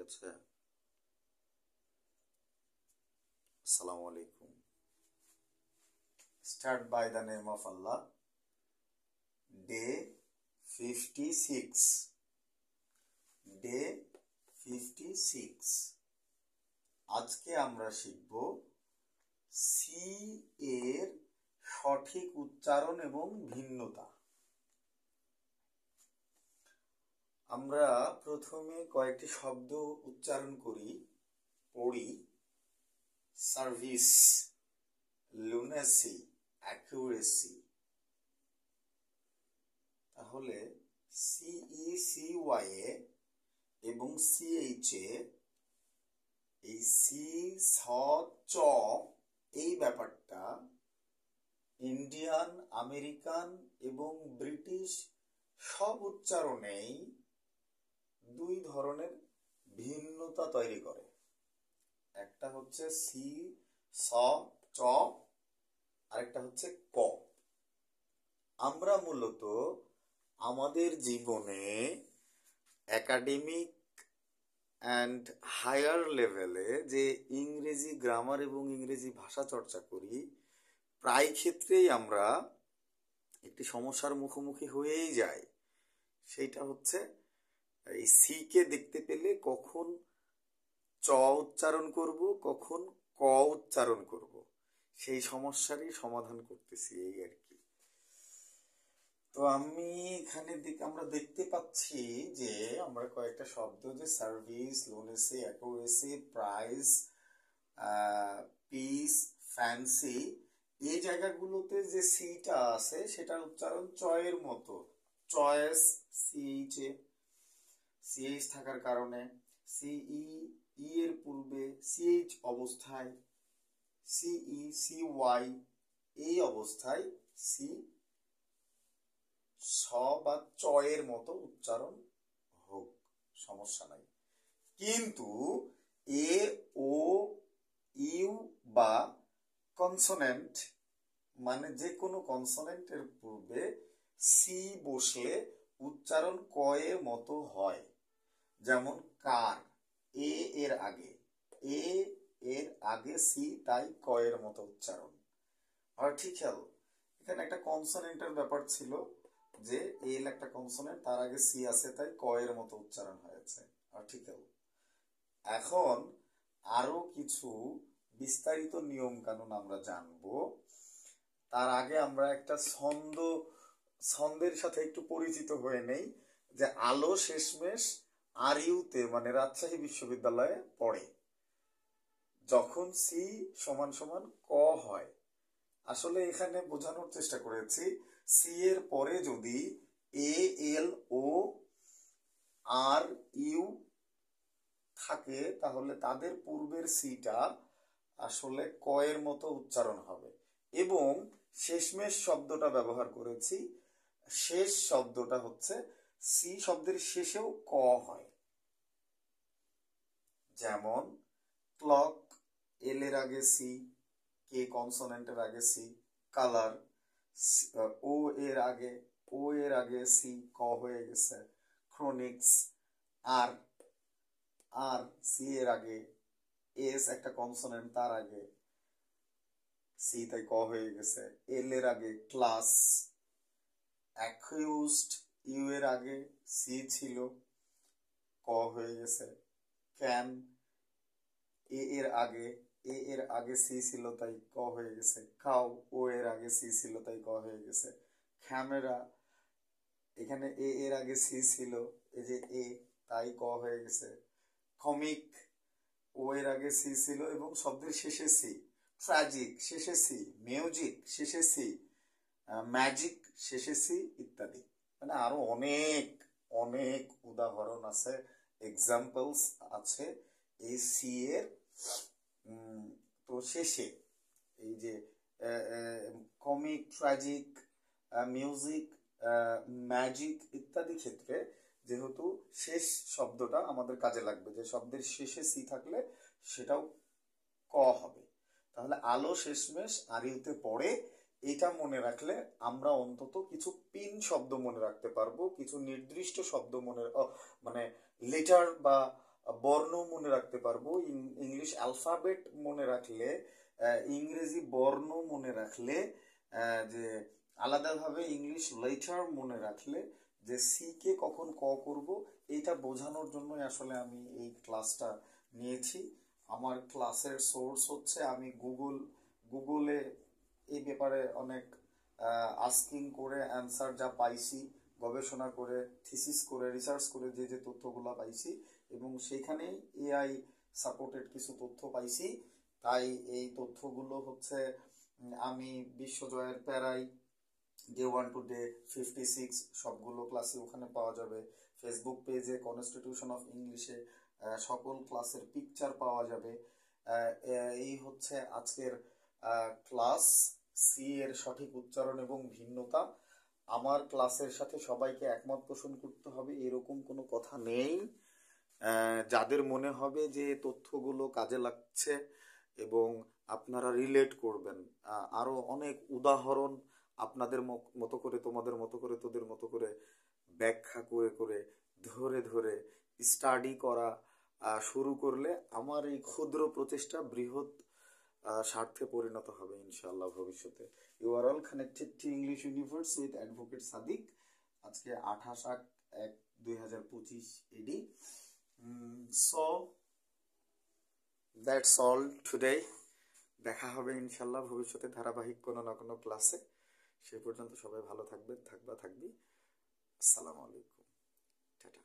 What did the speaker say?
হয়েছে। আসসালামু আলাইকুম। Start by the name of Allah. Day 56। Day 56। আজকে আমরা শিখব সি এর সঠিক উচ্চারণ এবং ভিন্নতা। আমরা প্রথমে কয়েকটি শব্দ উচ্চারণ করি, পড়ি। Service, lunacy, accuracy. তাহলে CECY এ এবং CH এ এই সি স চ এই ব্যাপারটা ইন্ডিয়ান, আমেরিকান এবং ব্রিটিশ সব উচ্চারণেই দুই ধরনের ভিন্নতা তৈরি করে। একটা হচ্ছে সি স চ, আরেকটা হচ্ছে ক। আমরা মূলত আমাদের জীবনে একাডেমিক অ্যান্ড হায়ার লেভেলে যে ইংরেজি গ্রামার এবং ইংরেজি ভাষা চর্চা করি, প্রায় ক্ষেত্রেই আমরা একটি সমস্যার মুখোমুখি হয়েই যাই। সেইটা হচ্ছে এই সিকে দেখতে পেলে কখন চ উচ্চারণ করব, কখন ক উচ্চারণ করব, সেই সমস্যারই সমাধান করতেছি এই আর কি। তো আমি এখানে আমরা দেখতে পাচ্ছি যে আমরা কয়েকটা শব্দ, যে service, lunacy, accuracy, price, peace, fancy, এই জায়গাগুলোতে যে সিটা আছে সেটার উচ্চারণ চয়ের মতো। চয়েস, সিএইচ থাকার কারণে সিই এর পূর্বে সিএইচ অবস্থায়, সিই সিওয়াই এই অবস্থায় সি স বা চয়ের মতো উচ্চারণ হোক, সমস্যা নাই। কিন্তু এ, ও, ইউ বা কনসোনেন্ট, মানে যে কোনো কনসোনেন্টের পূর্বে সি বসলে উচ্চারণ ক এর মতো হয়। যেমন কার, এ এর আগে সি, তাই ক এর মতো উচ্চারণ। আর্টিকেল, এখানে একটা কনসোনেন্টের ব্যাপার ছিল, যে এল একটা কনসোনেন্ট, তার আগে সি আছে, তাই ক এর মতো উচ্চারণ হয়েছে, আর্টিকেল। এখন আরো কিছু বিস্তারিত নিয়ম কানুন আমরা জানবো। তার আগে আমরা একটা ছন্দের সাথে একটু পরিচিত হয়ে নেই, যে আলো শেষমেশ আর ইউতে, মানে রাজশাহী বিশ্ববিদ্যালয়ে পড়ে। যখন সি সমান সমান ক হয়, আসলে এখানে বোঝানোর চেষ্টা করেছি, সি এর পরে যদি এ, এল, ও, আর, ইউ থাকে, তাহলে তাদের পূর্বের সিটা আসলে ক এর মতো উচ্চারণ হবে। এবং শেষমেশ শব্দটা ব্যবহার করেছি, শেষ শব্দটা হচ্ছে সি শব্দের শেষেও ক হয়। যেমন ক্লক, এল এর আগে সি, কে কনসোনেন্টের আগে সি। কালার, ও এর আগে সি, ক হয়ে গেছে। ক্রোনিক্স, আর সি এর আগে, এস একটা কনসোনেন্ট, তার আগে সি, তাই ক হয়ে গেছে। এল এর আগে ক্লাস। অ্যাকিউজড, ইউ এর আগে সি ছিল, ক হয়ে গেছে। ক্যান, এ এর আগে সি ছিল, তাই ক হয়ে গেছে। কাউ, ও এর আগে সি ছিল, তাই ক হয়ে গেছে। ক্যামেরা, এখানে এ এর আগে সি ছিল, এই যে এ, তাই ক হয়ে গেছে। কমিক, ও এর আগে সি ছিল এবং শব্দের শেষে সি। ট্র্যাজিক, শেষে সি। মিউজিক, শেষে সি। ম্যাজিক, শেষে সি, ইত্যাদি। মানে আরো অনেক অনেক উদাহরণ আছে, এক্সাম্পলস আছে এই সি এর তো শেষে। এই যে কমিক, ট্র্যাজিক, মিউজিক, ম্যাজিক ইত্যাদি ক্ষেত্রে যেহেতু শেষ শব্দটা আমাদের কাজে লাগবে, যে শব্দের শেষে সি থাকলে সেটাও ক হবে। তাহলে আলো শেষমেশ আরিউতে পড়ে, এটা মনে রাখলে আমরা অন্তত কিছু পিন শব্দ মনে রাখতে পারবো, কিছু নির্দিষ্ট শব্দ মানে লেটার বা বর্ণ মনে রাখতে পারবো। ইংলিশ অ্যালফাবেট মনে রাখলে, ইংরেজি বর্ণ মনে রাখলে, যে আলাদাভাবে ইংলিশ লেটার মনে রাখলে, যে সি কে কখন ক করব, এইটা বোঝানোর জন্যই আসলে আমি এই ক্লাসটা নিয়েছি। আমার ক্লাসের সোর্স হচ্ছে আমি গুগলে এই ব্যাপারে অনেক আস্কিং করে অ্যান্সার যা পাইছি, গবেষণা করে, থিসিস করে, রিসার্চ করে যে যে তথ্যগুলো পাইছি, এবং সেখানেই এআই সাপোর্টেড কিছু তথ্য পাইছি। তাই এই তথ্যগুলো হচ্ছে আমি বিশ্বজয়ের প্যারাই ডে 1 টু ডে 56 সবগুলো ক্লাসই ওখানে পাওয়া যাবে। ফেসবুক পেজে কনস্টিটিউশন অফ ইংলিশে সকল ক্লাসের পিকচার পাওয়া যাবে। এই হচ্ছে আজকের ক্লাস। সি এর সঠিক উচ্চারণ এবং ভিন্নতা। আমার ক্লাসের সাথে সবাইকে একমত পোষণ করতে হবে এরকম কোনো কথা নেই। যাদের মনে হবে যে তথ্যগুলো কাজে লাগছে এবং আপনারা রিলেট করবেন, আরো অনেক উদাহরণ আপনাদের মতো করে, তোমাদের মতো করে, তোদের মতো করে ব্যাখ্যা করে করে, ধরে ধরে স্টাডি করা শুরু করলে আমার এই ক্ষুদ্র প্রচেষ্টা বৃহৎ স্বার্থে পরিণত হবে ইনশাআল্লাহ ভবিষ্যতে। You are all connected to English universe with advocate Sadiq. আজকে 28/1/2025 AD. So that's all today. দেখা হবে ইনশাল্লাহ ভবিষ্যতে ধারাবাহিক কোনো না কোনো ক্লাসে। সে পর্যন্ত সবাই ভালো থাকবে, থাকবি। আসসালামু আলাইকুম, টাটা।